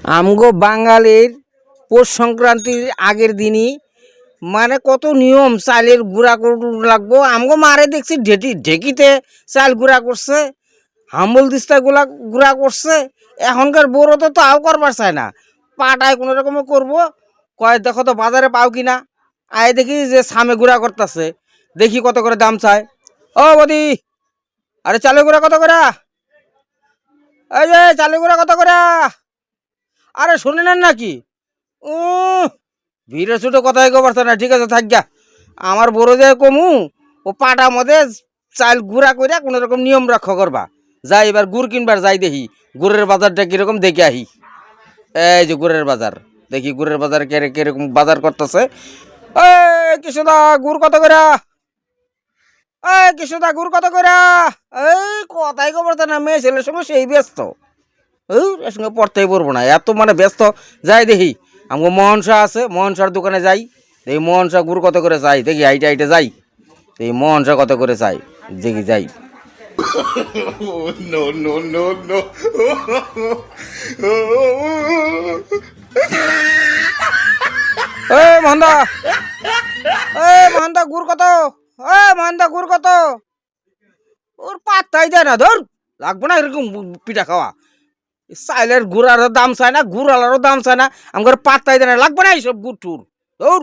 আমগো বাঙালির পৌষ সংক্রান্তির আগের দিনই মানে কত নিয়ম, চালের গুঁড়া লাগবো। আমগো মারে দেখছি ঢেকিতে চাল গুঁড়া করছে, হাম্বল দিস্তা গুঁড়া করছে। এখনকার বড় তো তাও করবার চায় না, পাটায় কোনো রকমে করবো। কয় দেখো তো বাজারে পাও কিনা। আয় দেখি যে সামে গুঁড়া করতেছে, দেখি কত করে দাম চায়। ও বদি, আরে চালের গুঁড়া কত করে? এই যে চালের গুঁড়া কত করে? আরে শুনে নেন নাকি? ও ভিড়ে ছোটো কথাই কবার না, ঠিক আছে থাক গা। আমার বড় যে কমু ও পাটা মধ্যে চাল গুঁড়া করে কোনো রকম নিয়ম রক্ষা করবা। যাই এবার গুড় কিনবার যাই, দেখি গুড়ের বাজারটা কিরকম দেখে আহি। এই যে গুড়ের বাজার, দেখি গুড়ের বাজার কিরকম বাজার করতেছে। এই কৃষ্ণদা গুড় কত করে? এই কৃষ্ণদা গুড় কত করে? এই কথাই কবার না, মেয়ে ছেলের সঙ্গে সেই ব্যস্ত। এর সঙ্গে পড়তেই পারবো না, এত মানে ব্যস্ত। যাই দেখি আমার মোহন শাহ আছে, মোহন শাহর দোকানে যাই, দেখি মোহন শাহ গুড় কত করে চাই। দেখি হাইটে হাইটে যাই, দেখি মোহন শাহ কত করে চাই, দেখি যাই। No, no, no, no. এ মোহনদা, মোহনদা গুড় কত? মোহনদা গুড় কত? ওর পাত্তাই দেয় না, ধর লাগবো না এরকম পিঠা খাওয়া। চাইলের গুড়ারও দাম চায় না, গুড়ালারও দাম চায় না, আমার পাত্তাই দেয় না, লাগবে না এইসব গুড় টুর। ধর